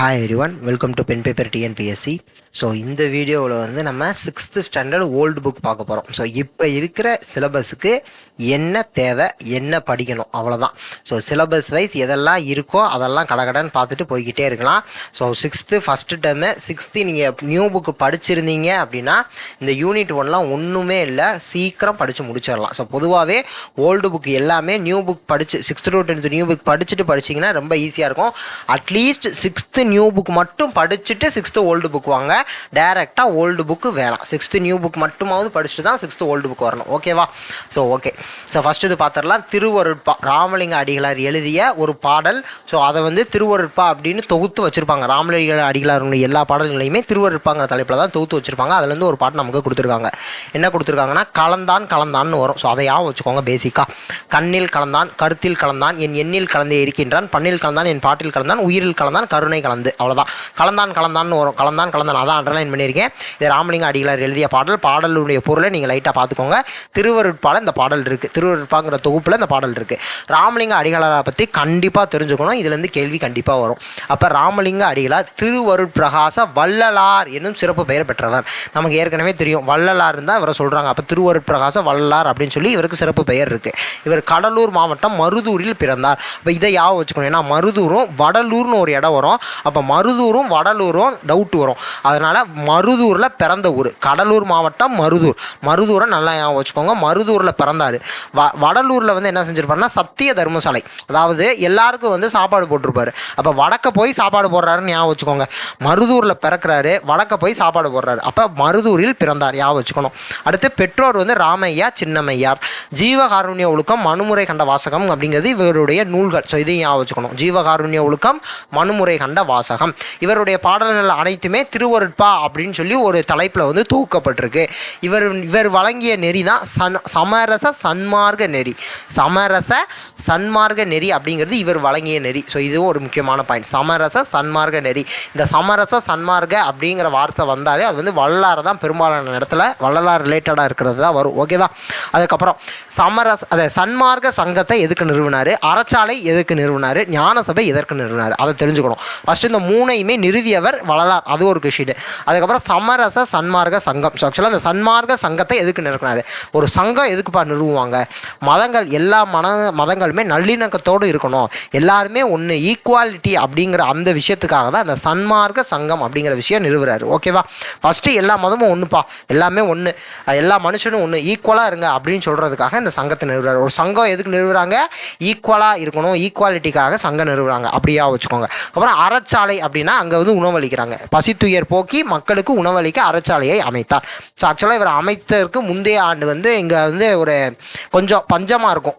Hi everyone, welcome to pen paper TNPSC. So இந்த வீடியோவில் வந்து நம்ம 6th ஸ்டாண்டர்ட் ஓல்டு புக் பார்க்க போகிறோம். ஸோ இப்போ இருக்கிற சிலபஸுக்கு என்ன தேவை, என்ன படிக்கணும், அவ்வளோதான். ஸோ சிலபஸ் வைஸ் எதெல்லாம் இருக்கோ அதெல்லாம் கடகடன்னு பார்த்துட்டு போய்கிட்டே இருக்கலாம். So 6th first term 6th நீங்கள் நியூ புக்கு படிச்சிருந்தீங்க அப்படின்னா இந்த யூனிட் 1லாம் ஒன்றுமே இல்லை, சீக்கிரம் படித்து முடிச்சிடலாம். ஸோ பொதுவாகவே ஓல்டு புக் எல்லாமே நியூ புக் படித்து 6th to 10th new book படிச்சிங்கன்னா ரொம்ப ஈஸியாக இருக்கும். அட்லீஸ்ட் 6th நியூ புக் மட்டும் படிச்சுட்டு 6th ஓல்டு புக் வாங்க. டைரெக்டாக ஓல்டு புக்கு வேணாம். 6th நியூ புக் மட்டுமாவது படிச்சுட்டு தான் 6th ஓல்டு புக் வரணும். ஓகேவா? So okay. ஸோ ஃபஸ்ட்டு இது பார்த்துடலாம். திருவருட்பா ராமலிங்க அடிகளார் எழுதிய ஒரு பாடல். ஸோ அதை வந்து திருவருட்பா அப்படின்னு தொகுத்து வச்சுருப்பாங்க. ராமலிங்க அடிகளாருடைய எல்லா பாடல்களையுமே திருவருட்பாங்கிற தலைப்பில் தான் தொகுத்து வச்சுருப்பாங்க. அதுலேருந்து ஒரு பாட்டு நமக்கு கொடுத்துருக்காங்க. என்ன கொடுத்துருக்காங்கன்னா கலந்தான்னு வரும். ஸோ அதை வச்சுக்கோங்க பேசிக்காக. கண்ணில் கலந்தான், கருத்தில் கலந்தான், என் எண்ணில் கலந்தே இருக்கின்றான், பண்ணில் கலந்தான், என் பாட்டில் கலந்தான், உயிரில் கலந்தான், கருணை கலந்து. அவ்வளோதான். கலந்தான்னு வரும். கலந்தான் அதான் அண்டர்லைன் பண்ணியிருக்கேன். இது ராமலிங்க அடிகளார் எழுதிய பாடலுடைய பொருளை நீங்கள் லைட்டாக பார்த்துக்கோங்க. திருவருட்பால இந்த பாடல் இருக்குது. திருவருட்பாங்கிற தொகுப்பில் இந்த பாடல் இருக்குது. ராமலிங்க அடிகளாரை பற்றி கண்டிப்பாக தெரிஞ்சுக்கணும். இதுலேருந்து கேள்வி கண்டிப்பாக வரும். அப்போ ராமலிங்க அடிகளார் திருவருட்பிரகாச வள்ளலார் என்னும் சிறப்பு பெயர் பெற்றவர். நமக்கு ஏற்கனவே தெரியும், வள்ளலார் தான் இவரை சொல்கிறாங்க. அப்போ திருவருட்பிரகாச வள்ளலார் அப்படின்னு சொல்லி இவருக்கு சிறப்பு பெயர் இருக்குது. இவர் கடலூர் மாவட்டம் மருதூரில் பிறந்தார். அப்போ இதை வச்சுக்கணும். ஏன்னா மருதூரும் வடலூர்னு ஒரு இடம் வரும். அப்போ மருதூரும் வடலூரும் டவுட் வரும். அதனால் மருதூரில் பிறந்த ஊர். கடலூர் மாவட்டம் மருதூரை நல்லா வச்சுக்கோங்க. மருதூரில் பிறந்தார். வடலூரில் வந்து என்ன செஞ்சிருப்பாருன்னா சத்திய தர்மசாலை, அதாவது எல்லாருக்கும் வந்து சாப்பாடு போட்டிருப்பாரு. அப்போ வடக்க போய் சாப்பாடு போடுறாருன்னு வச்சுக்கோங்க. மருதூரில் பிறக்கிறாரு, வடக்க போய் சாப்பாடு போடுறாரு. அப்போ மருதூரில் பிறந்தார் வச்சுக்கணும். அடுத்து பெற்றோர் வந்து ராமையா சின்னம்மையார். ஜீவகாருண்ய ஒழுக்கம், மனுமுறை கண்ட வாசகம் அப்படிங்கிறது இவருடைய நூல்கள். ஸோ இதையும் வச்சுக்கணும். ஜீவகாருண்ய ஒழுக்கம், மனுமுறை கண்ட வாசகம். இவருடைய பாடல்கள் அனைத்துமே திருவருட்பா அப்படின்னு சொல்லி ஒரு தலைப்பில் வந்து தூக்கப்பட்டிருக்கு. இவர் வழங்கிய நெறி தான் சமரச சன்மார்க்க நெறி. சமரச சன்மார்க்க நெறி அப்படிங்கிறது இவர் வழங்கிய நெறி. ஸோ இதுவும் ஒரு முக்கியமான பாயிண்ட். சமரச சன்மார்க்க நெறி. இந்த சமரச சன்மார்க்க அப்படிங்கிற வார்த்தை வந்தாலே அது வந்து வள்ளலார் தான் பெரும்பாலான இடத்துல வள்ளலார் ரிலேட்டடாக இருக்கிறது தான் வரும். ஓகேவா? அதுக்கப்புறம் சன்மார்க்க சங்கத்தை எதுக்கு நிறுவினார், அறச்சாலை எதுக்கு நிறுவினார், ஞானசபை எதற்கு நிறுவினார், அதை தெரிஞ்சுக்கணும். ஃபஸ்ட்டு இந்த மூணையுமே நிறுவியவர் வள்ளலார். அது ஒரு விஷயம். அதுக்கப்புறம் சமரச சன்மார்க்க சங்கம். ஸோ ஆக்சுவலாக அந்த சன்மார்க்க சங்கத்தை எதுக்கு நிறுவினார்? ஒரு சங்கம் எதுக்குப்பா நிறுவுவாங்க? மதங்கள் எல்லா மதங்களுமே நல்லிணக்கத்தோடு இருக்கணும், எல்லாருமே ஒன்று, ஈக்குவாலிட்டி அப்படிங்கிற அந்த விஷயத்துக்காக தான் அந்த சன்மார்க்க சங்கம் அப்படிங்கிற விஷயம் நிறுவுறாரு. ஓகேவா? ஃபஸ்ட்டு எல்லா மதமும் ஒன்றுப்பா, எல்லாமே ஒன்று, எல்லா மனுஷனும் ஒன்று, ஈக்குவலாக இருங்க அப்படின்னு சொல்கிறதுக்காக இந்த சங்கத்தை நிறுவுறாரு. ஒரு சங்கம் எதுக்கு நிறுவுறாங்க? ஈக்குவலாக இருக்கணும், ஈக்குவாலிட்டிக்காக சங்கம் நிறுவுறாங்க. அப்படியா வச்சுக்கோங்க. அப்புறம் அறச்சாலை அப்படின்னா அங்கே வந்து உணவளிக்கிறாங்க. பசித்துயர் போக்கி மக்களுக்கு உணவளிக்க அறச்சாலையை அமைத்தார். ஸோ ஆக்சுவலாக இவர் அமைத்ததற்கு முந்தைய ஆண்டு வந்து இங்கே வந்து ஒரு கொஞ்சம் பஞ்சமாக இருக்கும்.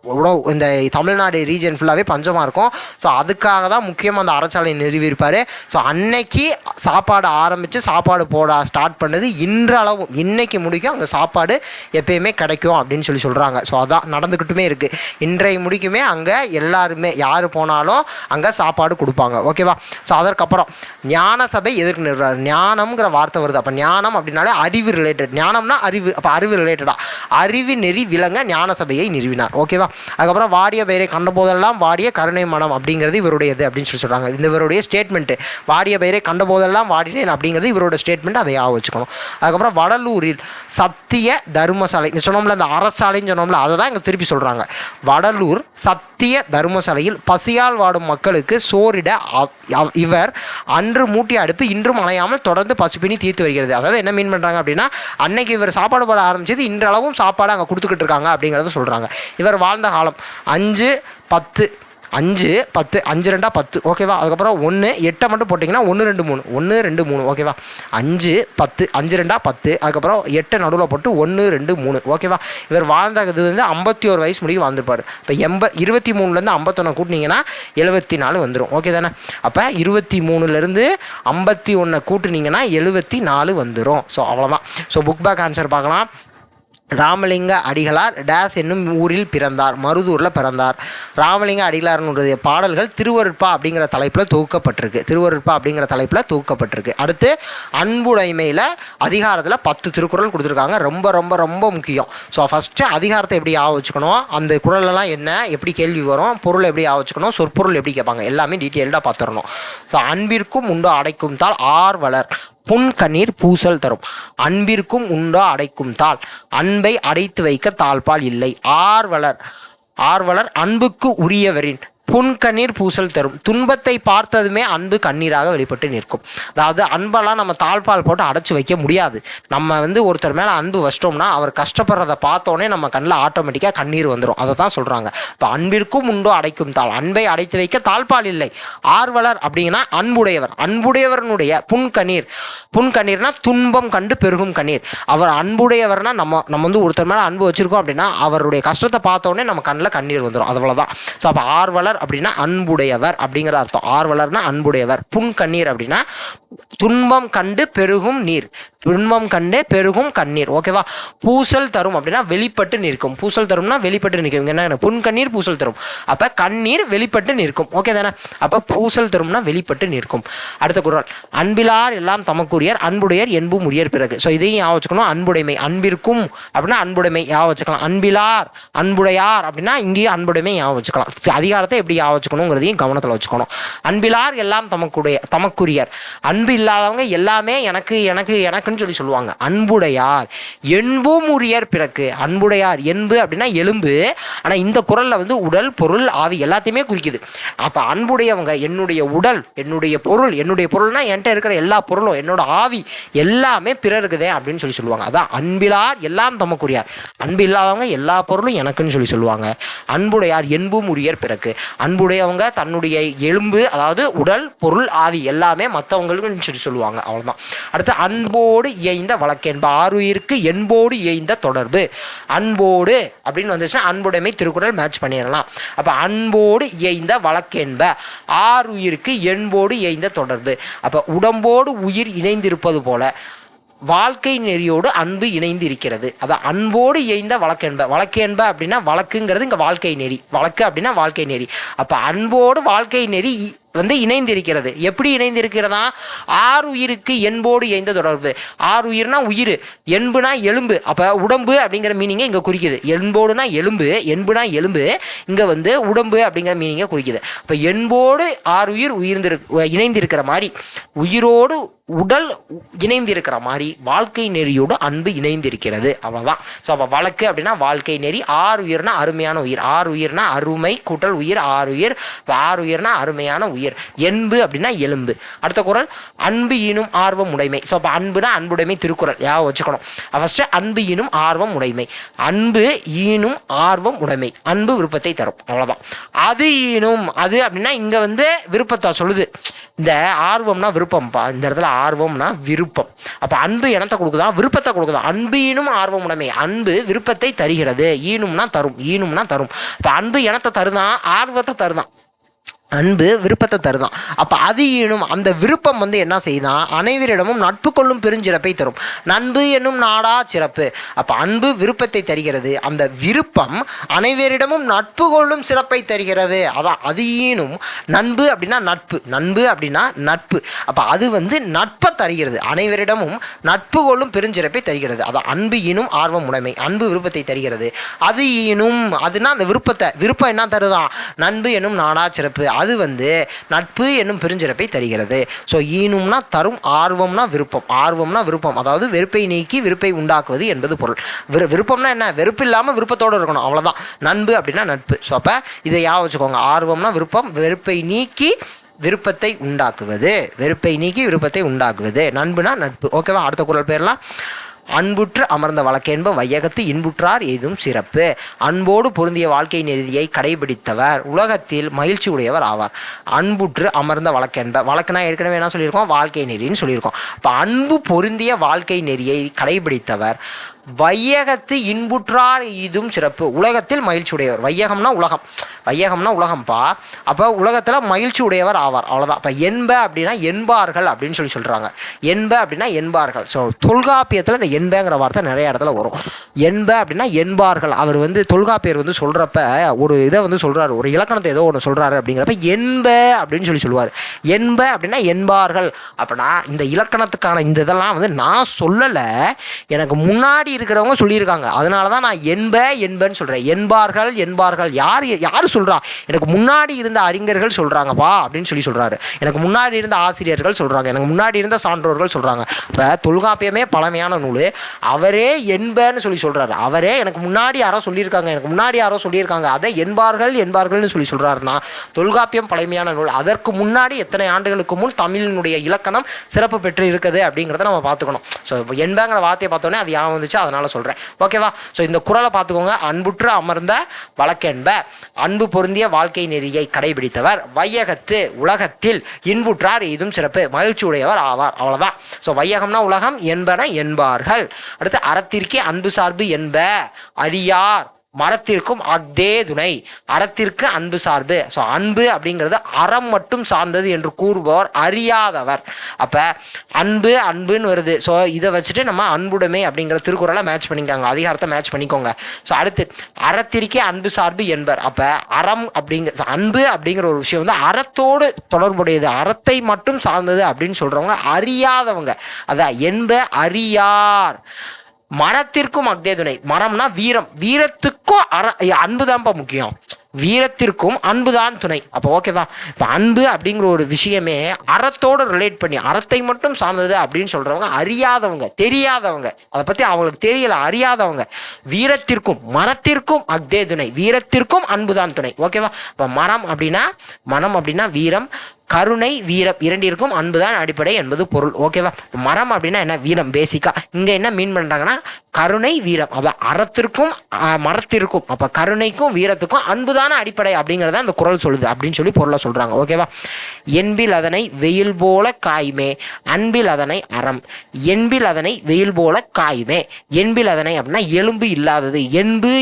இந்த தமிழ்நாடு ரீஜன் ஃபுல்லாகவே பஞ்சமாக இருக்கும். ஸோ அதுக்காக தான் முக்கியமாக அந்த அறச்சாலையை நிறுவியிருப்பார். ஸோ அன்னைக்கு சாப்பாடு ஆரம்பித்து சாப்பாடு போட ஸ்டார்ட் பண்ணது இன்றளவும் இன்னைக்கு முடிக்கும் அங்கே சாப்பாடு எப்பயுமே கிடைக்கும் அப்படின்னு சொல்கிறாங்க. ஸோ அதான் நடந்துக்கிட்டுமே இருக்குது. இன்றைய முடிக்குமே அங்கே எல்லாருமே யார் போனாலும் அங்கே சாப்பாடு கொடுப்பாங்க. ஓகேவா? ஸோ அதற்கப்புறம் ஞான சபை எதற்கு நிறுவறாரு? ஞானம்ங்கிற வார்த்தை வருது. அப்போ ஞானம் அப்படின்னாலே அறிவு ரிலேட்டட். ஞானம்னா அறிவு. அப்போ அறிவு ரிலேட்டடா அறிவு நெறி விளங்க ஞான சபையை நிறுவினார். ஓகேவா? அதுக்கப்புறம் வாடிய பெயரை கண்ட போதெல்லாம் வாடிய கருணை மனம் அப்படிங்கிறது இவருடையது அப்படின்னு சொல்கிறாங்க. இந்த இவருடைய ஸ்டேட்மெண்ட்டு. வாடிய பெயரை கண்ட போதெல்லாம் வாடினேன் அப்படிங்கிறது இவரோட ஸ்டேட்மெண்ட். அதை வச்சுக்கணும். அதுக்கப்புறம் வடலூரில் சத்திய தர்மசாலை சொன்னோம்ல, அந்த அரசாலைன்னு சொன்னோம்ல, அதை தான் இங்கே திருப்பி சொல்கிறாங்க. வடலூர் சத்திய தர்மசாலையில் பசியால் வாடும் மக்களுக்கு சோறிட இவர் அன்று மூட்டி அடுப்பு இன்றும் அணையாமல் தொடர்ந்து பசுப்பினி தீர்த்து வருகிறது. அதாவது என்ன மீன் பண்ணுறாங்க அப்படின்னா, அன்னைக்கு இவர் சாப்பாடு போட ஆரம்பிச்சது இன்றளவும் சாப்பாடு அங்கே கொடுத்துக்கிட்டு இருக்காங்க அப்படிங்கிறத சொல்கிறாங்க. இவர் வாழ்ந்த காலம் 5, 10 5, 10 5 2 10. ஓகேவா? அதுக்கப்புறம் 1 8 மட்டும் போட்டிங்கன்னா 1 2 3 1 2 3. ஓகேவா? 5 10 5 2 10. அதுக்கப்புறம் 8 நடுவில் போட்டு 1 2 3. ஓகேவா? இவர் வாழ்ந்தது வந்து 51 வயசு முடிவு வாழ்ந்துருப்பார். இப்போ 23லேருந்து 51 கூட்டினீங்கன்னா 74 வந்துடும். ஓகே தானே? அப்போ 23லேருந்து 51 கூட்டினீங்கன்னா 74 வந்துடும். ஸோ அவ்வளோதான். ஸோ புக் பேக் ஆன்சர் பார்க்கலாம். ராமலிங்க அடிகளார் டேஸ் என்னும் ஊரில் பிறந்தார், மருதூரில் பிறந்தார். ராமலிங்க அடிகளாருடைய பாடல்கள் திருவருட்பா அப்படிங்கிற தலைப்பில் தொகுக்கப்பட்டிருக்கு. அடுத்து அன்புடைமையில் அதிகாரத்தில் 10 திருக்குறள் கொடுத்துருக்காங்க. ரொம்ப ரொம்ப ரொம்ப முக்கியம். ஸோ ஃபஸ்ட்டு அதிகாரத்தை எப்படி வச்சுக்கணும், அந்த குறளெல்லாம் என்ன, எப்படி கேள்வி வரும், பொருள் எப்படி வச்சுக்கணும், சொற்பொருள் எப்படி கேட்பாங்க, எல்லாமே டீட்டெயில்டாக பார்த்துடணும். ஸோ அன்பிற்கும் உண்டோ அடைக்கும் தாள் ஆர்வலர் புன்கண்ணீர் பூசல் தரும். அன்பிற்கும் உண்டோ அடைக்கும் தாள், அன்பை அடைத்து வைக்க தாழ்பால் இல்லை. ஆர்வலர் அன்புக்கு உரியவரின் புன்கண்ணீர் பூசல் தரும். துன்பத்தை பார்த்ததுமே அன்பு கண்ணீராக வெளிப்பட்டு நிற்கும். அதாவது அன்பெல்லாம் நம்ம தாழ்பால் போட்டு அடைச்சி வைக்க முடியாது. நம்ம ஒருத்தர் மேலே அன்பு வச்சிட்டோம்னா அவர் கஷ்டப்படுறதை பார்த்தோன்னே நம்ம கண்ணில் ஆட்டோமேட்டிக்காக கண்ணீர் வந்துடும். அதை தான் சொல்கிறாங்க. இப்போ அன்பிற்கும் உண்டோ அடைக்கும் தாள், அன்பை அடைத்து வைக்க தாழ்பால் இல்லை. ஆர்வலர் அப்படின்னா அன்புடையவருடைய புன்கண்ணீர்னா துன்பம் கண்டு பெருகும் கண்ணீர். அவர் அன்புடையவர்னா நம்ம ஒருத்தர் மேலே அன்பு வச்சிருக்கோம் அப்படின்னா அவருடைய கஷ்டத்தை பார்த்தோன்னே நம்ம கண்ணில் கண்ணீர் வந்துடும். அவ்வளோதான். ஸோ அப்போ ஆர்வலர் அப்படின்னா அன்புடையவர் அப்படிங்கிற அர்த்தம். ஆர்வலர்னா அன்புடையவர். புன்கண்ணீர் அப்படின்னா துன்பம் கண்டு பெருகும் நீர், துன்பம் கண்டு பெருகும் கண்ணீர். ஓகேவா? பூசல் தரும் அப்படின்னா வெளிப்பட்டு நிற்கும். பூசல் தரும்னா வெளிப்பட்டு நிற்கும். என்ன புன்கண்ணீர் பூசல் தரும், அப்ப கண்ணீர் வெளிப்பட்டு நிற்கும். ஓகே தானே? அப்ப பூசல் தரும்னா வெளிப்பட்டு நிற்கும். அடுத்த குறள், அன்பிலார் எல்லாம் தமக்குரியர் அன்புடையர் என்பும் உரியர் பிறகு. ஸோ இதையும் வச்சுக்கணும். அன்புடைமை, அன்பிற்கும் அப்படின்னா அன்புடைமை வச்சுக்கலாம். அன்பிலார் அன்புடையார் அப்படின்னா இங்கேயும் அன்புடைமை வச்சுக்கலாம். அதிகாரத்தை எப்படி வச்சுக்கணுங்கிறதையும் கவனத்தில் வச்சுக்கணும். அன்பிலார் எல்லாம் தமக்குரியர், அன்பு இல்லாதவங்க எல்லாமே எனக்கு எனக்கு எனக்குன்னு சொல்லி சொல்லுவாங்க. அன்புடையார் என்பும் உரியர் பிறகு. அன்புடையார் என்பு அப்படின்னா எலும்பு. ஆனால் இந்த குறளில் உடல் பொருள் ஆவி எல்லாத்தையுமே குறிக்குது. அப்போ அன்புடையவங்க என்னுடைய உடல், என்னுடைய பொருள்னா என்கிட்ட இருக்கிற எல்லா பொருளும், என்னோட ஆவி எல்லாமே பிறருக்குதே அப்படின்னு சொல்லி சொல்லுவாங்க. அதான் அன்பிலார் எல்லாம் தமக்குரியார். அன்பு இல்லாதவங்க எல்லா பொருளும் எனக்குன்னு சொல்லி சொல்லுவாங்க. அன்புடையார் என்பும் உரியர் பிறகு. அன்புடையவங்க தன்னுடைய எலும்பு, அதாவது உடல் பொருள் ஆவி எல்லாமே மற்றவங்களுக்கு சொல்லி சொல்லுவாங்க. அவ்வளோதான். அடுத்து அன்போடு இயைந்த வழக்கென்ப ஆறுயிருக்கு என்போடு இயைந்த தொடர்பு. அன்போடு அப்படின்னு வந்துச்சுன்னா அன்புடைமை திருக்குறள் மேட்ச் பண்ணிடலாம். அப்போ அன்போடு இயைந்த வழக்கென்ப ஆறுயிருக்கு என்போடு இயைந்த தொடர்பு. அப்போ உடம்போடு உயிர் இணைந்திருப்பது போல வாழ்க்கை நெறியோடு அன்பு இணைந்து இருக்கிறது. அதான் அன்போடு இயைந்த வழக்கு என்ப அப்படின்னா வழக்குங்கிறது இங்கே வாழ்க்கை நெறி. வழக்கு அப்படின்னா வாழ்க்கை நெறி. அப்போ அன்போடு வாழ்க்கை நெறி இணைந்திருக்கிறது. எப்படி இணைந்திருக்கிறதா? ஆறுயிருக்கு என்போடு இயைந்த தொடர்பு. ஆறுயிர்னா உயிர், என்புனா எலும்பு. அப்போ உடம்பு அப்படிங்கிற மீனிங்கை இங்கே குறிக்குது. என்போடுனா எலும்பு, என்புனா எலும்பு. இங்கே உடம்பு அப்படிங்கிற மீனிங்கை குறிக்குது. அப்போ என்போடு ஆறுயிர் இணைந்திருக்கிற மாதிரி, உயிரோடு உடல் இணைந்திருக்கிற மாதிரி வாழ்க்கை நெறியோடு அன்பு இணைந்திருக்கிறது. அவ்வளோதான். ஸோ அப்போ வழக்கு அப்படின்னா வாழ்க்கை நெறி. ஆறுயிர்னா அருமையான உயிர். ஆறுயிர்னா அருமை கூட்டல் உயிர் ஆறுயிர். ஆறுயிர்னா அருமையான உயிர். என்பு அப்படின்னா எலும்பு. அடுத்த குறள், அன்பு ஈனும் ஆர்வம் உடைமை. ஸோ அப்போ அன்புனா அன்புடைமை திருக்குறள் வச்சுக்கணும். ஃபர்ஸ்ட் அன்பு ஈனும் ஆர்வம் உடைமை. அன்பு ஈனும் ஆர்வம் உடைமை. அன்பு விருப்பத்தை தரும். அவ்வளோதான். அது ஈனும், அது அப்படின்னா இங்கே விருப்பத்தை சொல்லுது. இந்த ஆர்வம்னா விருப்பம்ப்பா, இந்த இடத்துல ஆர்வம்னா விருப்பம். அப்போ அன்பு எனத்தை கொடுக்குதான், விருப்பத்தை கொடுக்குதான். அன்பு ஈனும் ஆர்வம் உடைமை. அன்பு விருப்பத்தை தருகிறது. ஈனும்னா தரும். இப்போ அன்பு எனத்தை தருதான், ஆர்வத்தை தருதான். அன்பு விருப்பத்தை தருதான். அப்போ அது ஈனும், அந்த விருப்பம் என்ன செய்தான், அனைவரிடமும் நட்பு கொள்ளும் பெருஞ்சிறப்பை தரும். நண்பு என்னும் நாடா சிறப்பு. அப்போ அன்பு விருப்பத்தை தருகிறது, அந்த விருப்பம் அனைவரிடமும் நட்பு கொள்ளும் சிறப்பை தருகிறது. அதான் அது ஈனும். நண்பு அப்படின்னா நட்பு. அப்போ அது நட்பை தருகிறது, அனைவரிடமும் நட்பு கொள்ளும் பெருஞ்சிறப்பை தருகிறது. அதான் அன்பு ஈனும் ஆர்வம் உடைமை. அன்பு விருப்பத்தை தருகிறது. அது ஈனும், அதுனா அந்த விருப்பம் என்ன தருதான், நண்பு என்னும் நாடா சிறப்பு. அது நட்பு என்னும் பெருஞ்சிறப்பை தருகிறது. ஸோ ஈனும்னா தரும், ஆர்வம்னா விருப்பம். அதாவது வெறுப்பை நீக்கி விருப்பை உண்டாக்குவது என்பது பொருள். விருப்பம்னா என்ன, வெறுப்பு இல்லாமல் விருப்பத்தோடு இருக்கணும். அவ்வளோதான். நண்பு அப்படின்னா நட்பு. ஸோ அப்போ இதை வச்சுக்கோங்க. ஆர்வம்னா விருப்பம், வெறுப்பை நீக்கி விருப்பத்தை உண்டாக்குவது. நண்புனா நட்பு. ஓகேவா? அடுத்த குறள் பேர்லாம். அன்புற்று அமர்ந்த வழக்கென்ப வையகத்து இன்புற்றார் எதுவும் சிறப்பு. அன்போடு பொருந்திய வாழ்க்கை நெறியை கடைபிடித்தவர் உலகத்தில் மகிழ்ச்சி உடையவர் ஆவார். அன்புற்று அமர்ந்த வழக்கென்ப, வழக்குனா ஏற்கனவே என்ன சொல்லியிருக்கோம், வாழ்க்கை நெறின்னு சொல்லியிருக்கோம். இப்போ அன்பு பொருந்திய வாழ்க்கை நெறியை கடைபிடித்தவர் வையகத்து இன்புற்றார் இதும் சிறப்பு. உலகத்தில் மகிழ்ச்சி உடையவர். வையகம்னா உலகம், வையகம்னா உலகம்ப்பா. அப்போ உலகத்தில் மகிழ்ச்சி உடையவர் ஆவார், அவ்வளோதான். அப்போ என்ப அப்படின்னா என்பார்கள் அப்படின்னு சொல்கிறாங்க. என்ப அப்படின்னா என்பார்கள். ஸோ தொல்காப்பியத்தில் இந்த என்பங்கிற வார்த்தை நிறைய இடத்துல வரும். என்ப அப்படின்னா என்பார்கள். அவர் தொல்காப்பியர் சொல்கிறப்ப ஒரு இதை சொல்கிறாரு, ஒரு இலக்கணத்தை ஏதோ ஒன்று சொல்கிறாரு அப்படிங்கிறப்ப என்ப அப்படின்னு சொல்லுவார். என்ப அப்படின்னா என்பார்கள். அப்படின்னா இந்த இலக்கணத்துக்கான இந்த இதெல்லாம் நான் சொல்லலை, எனக்கு முன்னாடி இருக்கிறவங்க சொல்லியிருக்காங்க. அதனால தான் நான் என்பன்னு சொல்கிறேன். என்பார்கள் யார் சொல்கிறா? எனக்கு முன்னாடி இருந்த அறிஞர்கள் சொல்கிறாங்கப்பா அப்படின்னு சொல்கிறாரு. எனக்கு முன்னாடி இருந்த ஆசிரியர்கள் சொல்கிறாங்க, எனக்கு முன்னாடி இருந்த சான்றோர்கள் சொல்கிறாங்க. இப்போ தொல்காப்பியமே பழமையான நூல், அவரே என்பன்னு சொல்கிறாரு. அவரே எனக்கு முன்னாடி யாரோ சொல்லியிருக்காங்க, அதை என்பார்கள்னு சொல்கிறாருன்னா தொல்காப்பியம் பழமையான நூல். அதற்கு முன்னாடி எத்தனை ஆண்டுகளுக்கு முன் தமிழினுடைய இலக்கணம் சிறப்பு பெற்று இருக்குது அப்படிங்கிறத நம்ம பார்த்துக்கணும். ஸோ என்பங்கிற வார்த்தையை பார்த்தோன்னே அது யாவும் வந்துச்சு, அதனால சொல்கிறேன். ஓகேவா? ஸோ இந்த குறளை பார்த்துக்கோங்க. அன்புற்று அமர்ந்த வழக்கென்ப, அன்பு பொருந்திய வாழ்க்கை நெறியை கடைபிடித்தவர், வையகத்து உலகத்தில் இன்புற்றார் இதும் சிறப்பு, மகிழ்ச்சி உடையவர் ஆவார். அவ்வளோதான். ஸோ வையகம்னா உலகம், என்பன என்பார்கள். அடுத்து அறத்திற்கே அன்பு சார்பு என்ப அறியார், மரத்திற்கும் அக்தே துணை. அறத்திற்கு அன்பு சார்பு. ஸோ அன்பு அப்படிங்கிறது அறம் மட்டும் சார்ந்தது என்று கூறுபவர் அறியாதவர். அப்போ அன்புன்னு வருது. ஸோ இதை வச்சுட்டு நம்ம அன்புடைமை அப்படிங்கிற திருக்குறளை மேட்ச் பண்ணிக்காங்க, அதிகாரத்தை மேட்ச் பண்ணிக்கோங்க. ஸோ அடுத்து அறத்திற்கே அன்பு சார்பு என்பர். அப்போ அறம் அன்பு அப்படிங்கிற ஒரு விஷயம் அறத்தோடு தொடர்புடையது, அறத்தை மட்டும் சார்ந்தது அப்படின்னு சொல்கிறவங்க அறியாதவங்க. அதான் என்ப அறியார். மரத்திற்கும் அக்தே துணை. மரம்னா வீரம், வீரத்துக்கும் அன்புதான்ப்பா முக்கியம், வீரத்திற்கும் அன்புதான் துணை. அப்போ ஓகேவா? இப்போ அன்பு அப்படிங்கிற ஒரு விஷயமே அறத்தோடு ரிலேட் பண்ணி அறத்தை மட்டும் சார்ந்தது அப்படின்னு சொல்கிறவங்க அறியாதவங்க, தெரியாதவங்க, அதை பற்றி அவங்களுக்கு தெரியல, அறியாதவங்க. வீரத்திற்கும் மரத்திற்கும் அக்தே துணை, வீரத்திற்கும் அன்புதான் துணை. ஓகேவா? இப்போ மரம் அப்படின்னா வீரம், கருணை, வீரம் இரண்டிற்கும் அன்புதான் அடிப்படை என்பது பொருள். ஓகேவா? மரம் அப்படின்னா என்ன? வீரம். பேசிக்கா இங்கே என்ன மீன் பண்ணுறாங்கன்னா கருணை, வீரம். அதான் அறத்திற்கும் மரத்திற்கும், அப்போ கருணைக்கும் வீரத்துக்கும் அன்புதான அடிப்படை அப்படிங்கிறத அந்த குறள் சொல்லுது அப்படின்னு பொருளை சொல்கிறாங்க. ஓகேவா? என்பில் அதனை வெயில் போல காயுமே, அன்பில் அதனை அறம். என்பில் அதனை வெயில் போல காயுமே. என்பில் அதனை அப்படின்னா எலும்பு இல்லாதது. என்பு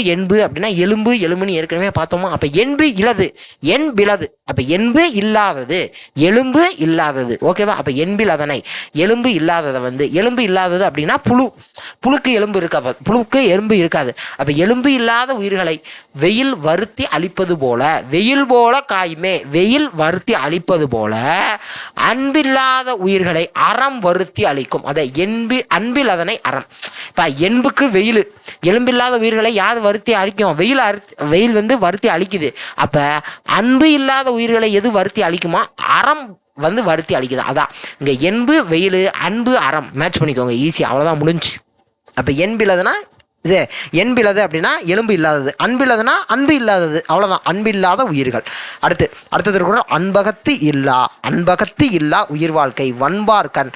அப்படின்னா எலும்புன்னு ஏற்கனவே பார்த்தோமா? அப்போ என்பு இலது, என்பிலது. அப்போ என்பு இல்லாதது, எலும்பு இல்லாதது. ஓகேவா? அப்போ என்பில் அதனை எலும்பு இல்லாததை எலும்பு இல்லாதது அப்படின்னா புழுக்கு எலும்பு இருக்காது, புழுக்கு எலும்பு இருக்காது. அப்போ எலும்பு இல்லாத உயிர்களை வெயில் வருத்தி அழிப்பது போல, வெயில் போல காயுமே, வெயில் வருத்தி அழிப்பது போல அன்பில்லாத உயிர்களை அறம் வருத்தி அழிக்கும். அதை அன்பில் அதனை அறம். இப்போ என்புக்கு வெயில், எலும்பில்லாத உயிர்களை யார் வருத்தி அழிக்கும்? வெயில் வருத்தி அழிக்குது. அப்போ அன்பு இல்லாத உயிர்களை எது வருத்தி அழிக்குமா? அறம் வருத்தி அழிக்குது. அதான் இங்கே என்பு வெயில், அன்பு அறம் மேட்ச் பண்ணிக்கோங்க, ஈஸி. அவ்வளோதான், முடிஞ்சு. அப்போ என்பிலதுனா என்பிலது அப்படின்னா எலும்பு இல்லாதது, அன்பில்லதுன்னா அன்பு இல்லாதது. அவ்வளோதான், அன்பில்லாத உயிர்கள். அடுத்தது இருக்கிற அன்பகத்து இல்லா உயிர் வாழ்க்கை வன்பார் கண்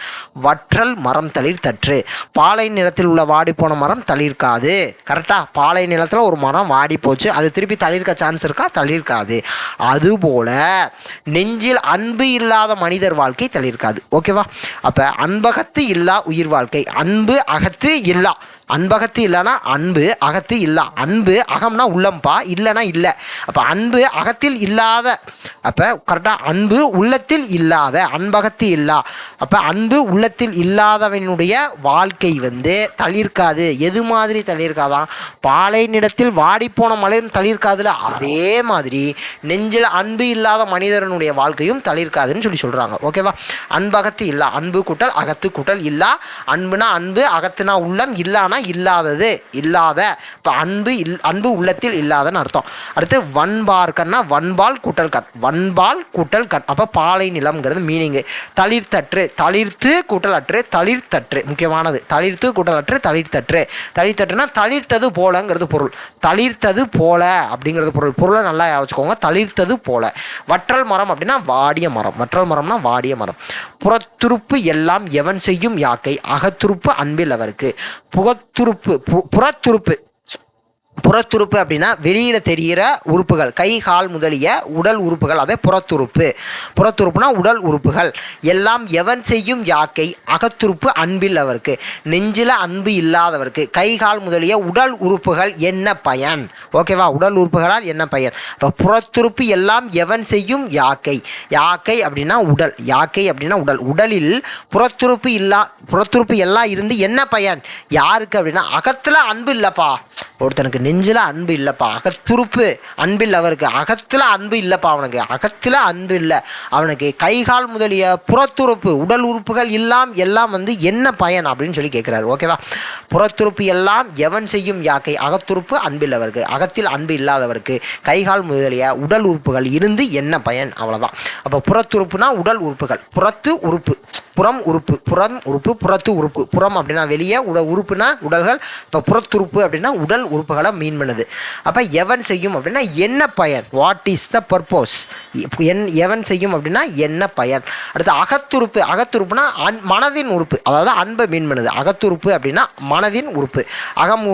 வற்றல் மரம் தளிர் தற்று. பாலை நிலத்தில் உள்ள வாடி போன மரம் தளிர்க்காது. கரெக்டாக? பாலை நிலத்தில் ஒரு மரம் வாடி போச்சு, அது திருப்பி தளிர்க்க சான்ஸ் இருக்கா? தளிர்க்காது. அதுபோல நெஞ்சில் அன்பு இல்லாத மனிதர் வாழ்க்கை தளிர்க்காது. ஓகேவா? அப்போ அன்பகத்து இல்லா உயிர் வாழ்க்கை, அன்பு அகத்து இல்லா. அன்பகத்து இல்லைன்னா அன்பு, அகத்து இல்லா. அன்பு அகம்னா உள்ளம்பா, இல்லைன்னா இல்லை. அப்போ அன்பு அகத்தில் இல்லாத, அப்போ கரெக்டாக அன்பு உள்ளத்தில் இல்லாத, அன்பகத்து இல்லா. அப்போ அன்பு உள்ளத்தில் இல்லாதவனுடைய வாழ்க்கை தளிர்க்காது. எது மாதிரி தளிர்க்காதான்? பாலை நிலத்தில் வாடிப்போன மலரும் தளிர்க்காதுல, அதே மாதிரி நெஞ்சில் அன்பு இல்லாத மனிதனுடைய வாழ்க்கையும் தளிர்க்காதுன்னு சொல்கிறாங்க. ஓகேவா? அன்பகத்து இல்லா, அன்பு கூட்டல் அகத்து கூட்டல் இல்லா. அன்புனா அன்பு, அகத்துனா உள்ளம், இல்லானா இல்லாதது, இல்லாத. இப்போ அன்பு உள்ளத்தில் இல்லாதன்னு அர்த்தம். அடுத்து வன்பார்கன்னா வன்பால் கூட்டல் கண், வன்பால் கூட்டல் கண். அப்போ பாலை நிலம்ங்கிறது மீனிங்கு. தளிர்த்தற்று, தளிர்த்து கூட்டல் அற்று, தளிர்த்தற்று முக்கியமானது. தளிர்த்து கூட்டல் அற்று, தளிர்த்தற்று. தளிர்த்தற்றுனா தளிர்த்தது போலங்கிறது பொருள். தளிர்த்தது போல அப்படிங்கிறது பொருள். பொருளை நல்லா வச்சுக்கோங்க. தளிர்த்தது போல. வற்றல் மரம் அப்படின்னா வாடிய மரம். வற்றல் மரம்னா வாடிய மரம். புறத்துருப்பு எல்லாம் எவன் செய்யும் யாக்கை, அகத்துருப்பு அன்பில் அவருக்கு. புறத்துருப்பு புறத்துறுப்பு அப்படின்னா வெளியில தெரிகிற உறுப்புகள், கை கால் முதலிய உடல் உறுப்புகள், அதே புறத்துறுப்பு. புறத்துறுப்புனா உடல் உறுப்புகள். எல்லாம் எவன் செய்யும் யாக்கை அகத்துறுப்பு அன்பில் அவருக்கு. நெஞ்சில அன்பு இல்லாதவருக்கு கை கால் முதலிய உடல் உறுப்புகள் என்ன பயன்? ஓகேவா, உடல் உறுப்புகளால் என்ன பயன்? இப்போ புறத்துறுப்பு எல்லாம் எவன் செய்யும் யாக்கை. யாக்கை அப்படின்னா உடல், யாக்கை அப்படின்னா உடல். உடலில் புறத்துறுப்பு எல்லாம் இருந்து என்ன பயன் யாருக்கு அப்படின்னா, அகத்துல அன்பு இல்லப்பா, ஒருத்தனுக்கு நெஞ்சில் அன்பு இல்லைப்பா, அகத்துறுப்பு அன்பில் அவருக்கு. அகத்தில் அன்பு இல்லைப்பா அவனுக்கு, அகத்தில் அன்பு இல்லை அவனுக்கு, கைகால் முதலிய புறத்துறுப்பு உடல் உறுப்புகள் எல்லாம் வந்து என்ன பயன் அப்படின்னு சொல்லி கேட்குறாரு. ஓகேவா, புறத்துறுப்பு எல்லாம் எவன் செய்யும் யாக்கை அகத்துறுப்பு அன்பில் அவருக்கு. அகத்தில் அன்பு இல்லாதவருக்கு கைகால் முதலிய உடல் உறுப்புகள் இருந்து என்ன பயன், அவ்வளோதான். அப்போ புறத்துறுப்புனா உடல் உறுப்புகள், புறத்து உறுப்பு, புறம் உறுப்பு, புறத்து உறுப்பு. புறம் அப்படின்னா வெளியே, உறுப்புனா உடல்கள். இப்போ புறத்துறுப்பு அப்படின்னா உடல் உறுப்புகளை மீன் பண்ணுது. அப்போ எவன் செய்யும் அப்படின்னா என்ன பயன், வாட் இஸ் த பர்பஸ், எவன் செய்யும் அப்படின்னா என்ன பயன். அடுத்து அகத்துறுப்பு. அகத்துறுப்புனா மனதின் உறுப்பு, அதாவது அன்பை மீன் பண்ணுது. அகத்துறுப்பு அப்படின்னா மனதின் உறுப்பு. அகம்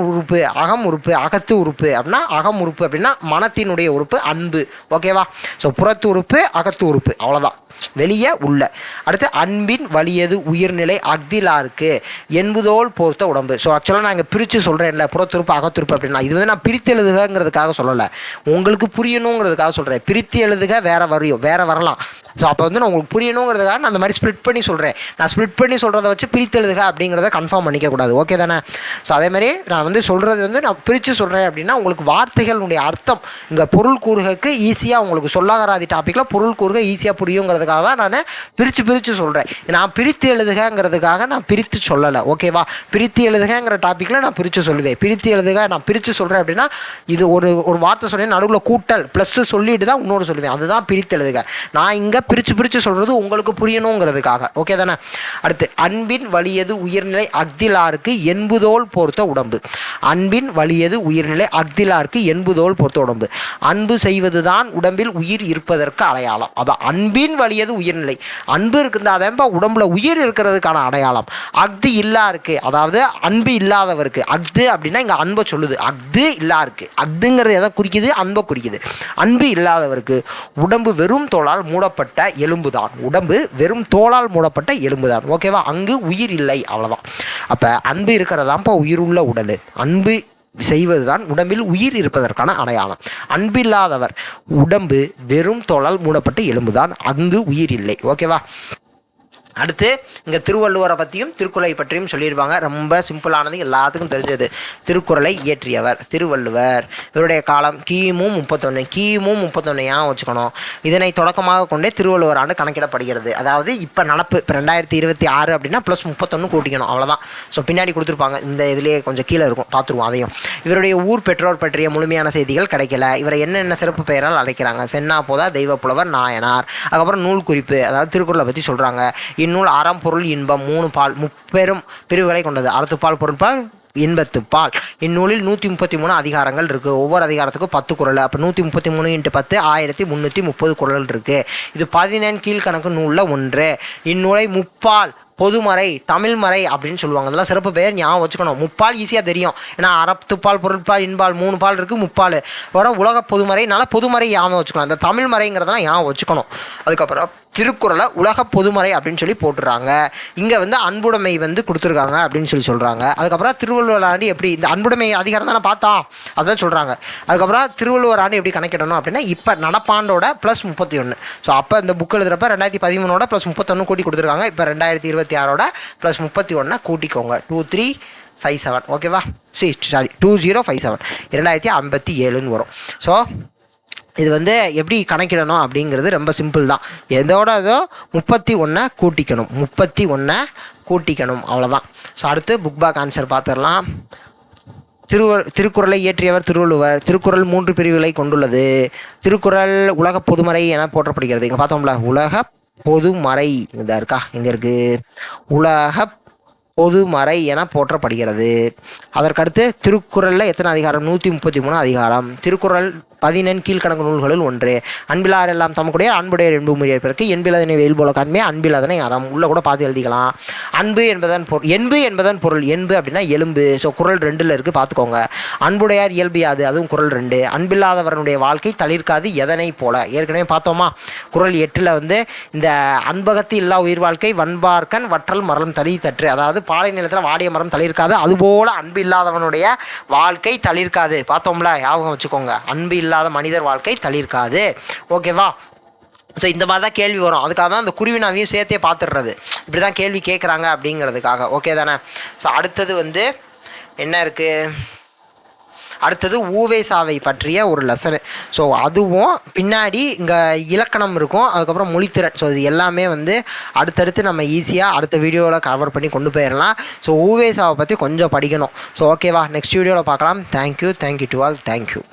உறுப்பு, அகத்து உறுப்பு அப்படின்னா அகம் உறுப்பு அப்படின்னா மனத்தினுடைய உறுப்பு அன்பு. ஓகேவா, ஸோ புறத்து உறுப்பு அகத்து உறுப்பு, அவ்வளோதான், வெளியே உள்ள. அடுத்து அன்பின் வலியது உயிர்நிலை அக்திலாருக்கு என்பதோல் போர்த்த உடம்பு. ஸோ ஆக்சுவலாக நான் இங்கே பிரித்து சொல்கிறேன்ல, புறத்துறுப்பு அகத்துறுப்பு அப்படின்னா, இது வந்து நான் பிரித்து எழுதுகிறதுக்காக சொல்லலை, உங்களுக்கு புரியணுங்கிறதுக்காக சொல்கிறேன். பிரித்து எழுதுக வேற வரலாம். ஸோ அப்போ வந்து நான் உங்களுக்கு புரியணுங்கிறதுக்காக நான் அந்த மாதிரி ஸ்ப்ளிட் பண்ணி சொல்கிறேன். நான் ஸ்ப்ளிட் பண்ணி சொல்கிறத வச்சு பிரித்து எழுதுக அப்படிங்கிறத கன்ஃபார்ம் பண்ணிக்கக்கூடாது. ஓகே தானே? ஸோ அதேமாதிரி நான் வந்து சொல்கிறது வந்து நான் பிரித்து சொல்கிறேன் அப்படின்னா உங்களுக்கு வார்த்தைகளுடைய அர்த்தம் இங்கே பொருள் கூறுகைக்கு ஈஸியாக, உங்களுக்கு சொல்லாகராதி டாப்பிக்கில் பொருள் கூறுக ஈஸியாக புரியுங்கிறதுக்காக தான் நான் பிரித்து சொல்கிறேன். நான் பிரித்து எழுதுகிறதுக்காக நான் பிரித்து சொல்லலை. ஓகேவா, பிரித்து எழுதுகிற டாப்பிக்கில் நான் பிரித்து சொல்லுவேன். பிரித்து எழுதுக நான் பிரித்து சொல்கிறேன் அப்படின்னா, இது ஒரு வார்த்தை சொன்னேன், நடுவில் கூட்டல் ப்ளஸ் சொல்லிட்டு தான் இன்னொரு சொல்லுவேன், அதுதான் பிரித்து எழுதுக. நான் இங்கே பிரித்து சொல்கிறது உங்களுக்கு புரியணுங்கிறதுக்காக. ஓகே தானே? அடுத்து அன்பின் வலியது உயிர்நிலை அக்திலாருக்கு என்பதோல் பொறுத்த உடம்பு. அன்பின் வலியது உயிர்நிலை அக்திலாருக்கு என்பதோல் பொறுத்த உடம்பு. அன்பு செய்வதுதான் உடம்பில் உயிர் இருப்பதற்கு அடையாளம். அதான் அன்பின் வலியது உயிர்நிலை. அன்பு இருக்குதா அதேப்பா உடம்புல உயிர் இருக்கிறதுக்கான அடையாளம். அக்தி இல்லாருக்கு, அதாவது அன்பு இல்லாதவருக்கு. அக்து அப்படின்னா இங்கே அன்பை சொல்லுது, அக்து இல்லாருக்கு. அக்துங்கிறது எதை குறிக்குது, அன்பை குறிக்குது. அன்பு இல்லாதவருக்கு உடம்பு வெறும் தோளால் மூடப்பட்ட எலும்புதான். உடம்பு வெறும் தோளால் மூடப்பட்ட எலும்புதான். ஓகேவா, அங்கு உயிர் இல்லை, அவ்வளோதான். அப்போ அன்பு இருக்கிறதாப்பா உயிர் உள்ள உடல். அன்பு செய்வதுதான் உடம்பில் உயிர் இருப்பதற்கான அடையாளம். அன்பில்லாதவர் உடம்பு வெறும் தோளால் மூடப்பட்ட எலும்புதான், அங்கு உயிர் இல்லை. ஓகேவா, அடுத்து இங்கே திருவள்ளுவரை பற்றியும் திருக்குறளை பற்றியும் சொல்லியிருப்பாங்க. ரொம்ப சிம்பிளானது, எல்லாத்துக்கும் தெரிஞ்சது. திருக்குறளை இயற்றியவர் திருவள்ளுவர். இவருடைய காலம் கிமு 31. கிமு 31 ஏன் வச்சுக்கணும், இதனை தொடக்கமாக கொண்டே திருவள்ளுவர் ஆண்டு கணக்கிடப்படுகிறது. அதாவது இப்போ நடப்பு இப்போ 2026 அப்படின்னா ப்ளஸ் 31 கூட்டிக்கணும், அவ்வளோதான். ஸோ பின்னாடி கொடுத்துருப்பாங்க, இந்த இதுலேயே கொஞ்சம் கீழே இருக்கும், பார்த்துருவோம் அதையும். இவருடைய ஊர் பெற்றோர் பற்றிய முழுமையான செய்திகள் கிடைக்கல. இவரை என்னென்ன சிறப்பு பெயரால் அழைக்கிறாங்க, சென்னா போதா, தெய்வப்புலவர், நாயனார். அதுக்கப்புறம் நூல் குறிப்பு, அதாவது திருக்குறளை பற்றி சொல்கிறாங்க. இந்நூல் அறம் பொருள் இன்பம் 3 பால் முப்பெரும் பிரிவுகளை கொண்டது. அறத்துப்பால், பொருட்பால், இன்பத்துப்பால். இந்நூலில் 133 அதிகாரங்கள் இருக்குது. ஒவ்வொரு அதிகாரத்துக்கும் 10 குறள். அப்போ 133 × 10 1330 குறள் இருக்குது. இது 14 கீழ்கணக்கு நூலில் ஒன்று. இந்நூலை முப்பால், பொதுமறை, தமிழ்மறை அப்படின்னு சொல்லுவாங்க. அதெல்லாம் சிறப்பு பெயர், ஞாபகம் வச்சுக்கணும். முப்பால் ஈஸியாக தெரியும், ஏன்னா அறத்துப்பால், பொருட்பால், இன்பால் 3 பால் இருக்குது, முப்பால் வர உலக பொதுமறைனால பொதுமறை ஞாபகம் வச்சுக்கலாம். இந்த தமிழ்மறைங்கிறதெல்லாம் ஞாபகம் வச்சுக்கணும். அதுக்கப்புறம் திருக்குறளை உலக பொதுமறை அப்படின்னு சொல்லி போட்டுறாங்க. இங்கே வந்து அன்புடைமை வந்து கொடுத்துருக்காங்க அப்படின்னு சொல்லி சொல்கிறாங்க. அதுக்கப்புறம் திருவள்ளுவர் ஆண்டு எப்படி, இந்த அன்புடைமை அதிகாரம் தானே பார்த்தோம், அதான் சொல்கிறாங்க. அதுக்கப்புறம் திருவள்ளுவர் ஆண்டு எப்படி கணக்கிடணும் அப்படின்னா, இப்போ நடப்பாண்டோட ப்ளஸ் 31. ஸோ அப்போ இந்த புக் எழுதுறப்ப 2013 ப்ளஸ் 31 கூட்டி கொடுத்துருக்காங்க. இப்போ 2026 ப்ளஸ் 31 கூட்டிக்கோங்க, 2357. ஓகேவா, 2057 2057 வரும். ஸோ இது வந்து எப்படி கணக்கிடணும் அப்படிங்கிறது ரொம்ப சிம்பிள் தான். எதோட ஏதோ 31 கூட்டிக்கணும், 31 கூட்டிக்கணும், அவ்வளோதான். ஸோ அடுத்து புக் பேக் ஆன்சர் பார்த்துடலாம். திருக்குறளை இயற்றியவர் திருவள்ளுவர். திருக்குறள் 3 பிரிவுகளை கொண்டுள்ளது. திருக்குறள் உலக பொதுமறை என போற்றப்படுகிறது. இங்கே பார்த்தோம்ல, உலக பொதுமறை இதாக இருக்கா, இங்கே இருக்குது, உலக பொதுமறை என போற்றப்படுகிறது. அதற்கடுத்து திருக்குறளில் எத்தனை அதிகாரம், 133 அதிகாரம். திருக்குறள் 14 கீழ்க்கணக்கு நூல்களில் ஒன்று. அன்பிலார் எல்லாம் தமக்குடைய அன்புடைய என்பு முறையை பிறகு என்பிலதனை வெயில் போல காண்மே அன்பிலதனை அறம். உள்ள கூட பார்த்து எழுதிக்கலாம். அன்பு என்பதன் பொருள், என்பு என்பதன் பொருள், என்பு அப்படின்னா எலும்பு. ஸோ குறள் 2ல் இருக்குது, பார்த்துக்கோங்க. அன்புடையார் இயல்பியாது, அதுவும் குறள் 2. அன்பில்லாதவரனுடைய வாழ்க்கை தளிர்க்காது எதனை போல, ஏற்கனவே பார்த்தோமா. குறள் 8ல் வந்து இந்த அன்பகத்து இல்லா உயிர் வாழ்க்கை வன்பார்க்கன் வற்றல் மரம் தளி தற்று, அதாவது பாலை நிலத்தில் வாடிய மரம் தளிர்க்காது, அதுபோல் அன்பு இல்லாதவனுடைய வாழ்க்கை தளிர்க்காது. பார்த்தோம்ல, ஞாபகம் வச்சுக்கோங்க. அன்பு இல்லாத மனிதர் வாழ்க்கை தளிர்க்காது. ஓகேவா? ஸோ இந்த மாதிரி தான் கேள்வி வரும். அதுக்காக தான் அந்த குருவினாவையும் சேர்த்தே பார்த்துடுறது. இப்படி தான் கேள்வி கேட்குறாங்க அப்படிங்கிறதுக்காக. ஓகே தானே? ஸோ அடுத்தது வந்து என்ன இருக்குது, அடுத்தது ஊவேசாவை பற்றிய ஒரு லெசனு. ஸோ அதுவும் பின்னாடி இங்கே இலக்கணம் இருக்கும், அதுக்கப்புறம் மொழித்திறன். ஸோ இது எல்லாமே வந்து அடுத்தடுத்து நம்ம ஈஸியாக அடுத்த வீடியோவில் கவர் பண்ணி கொண்டு போயிடலாம். ஸோ ஊவேசாவை பற்றி கொஞ்சம் படிக்கணும். ஸோ ஓகேவா, நெக்ஸ்ட் வீடியோவில் பார்க்கலாம். Thank you to all. தேங்க்யூ.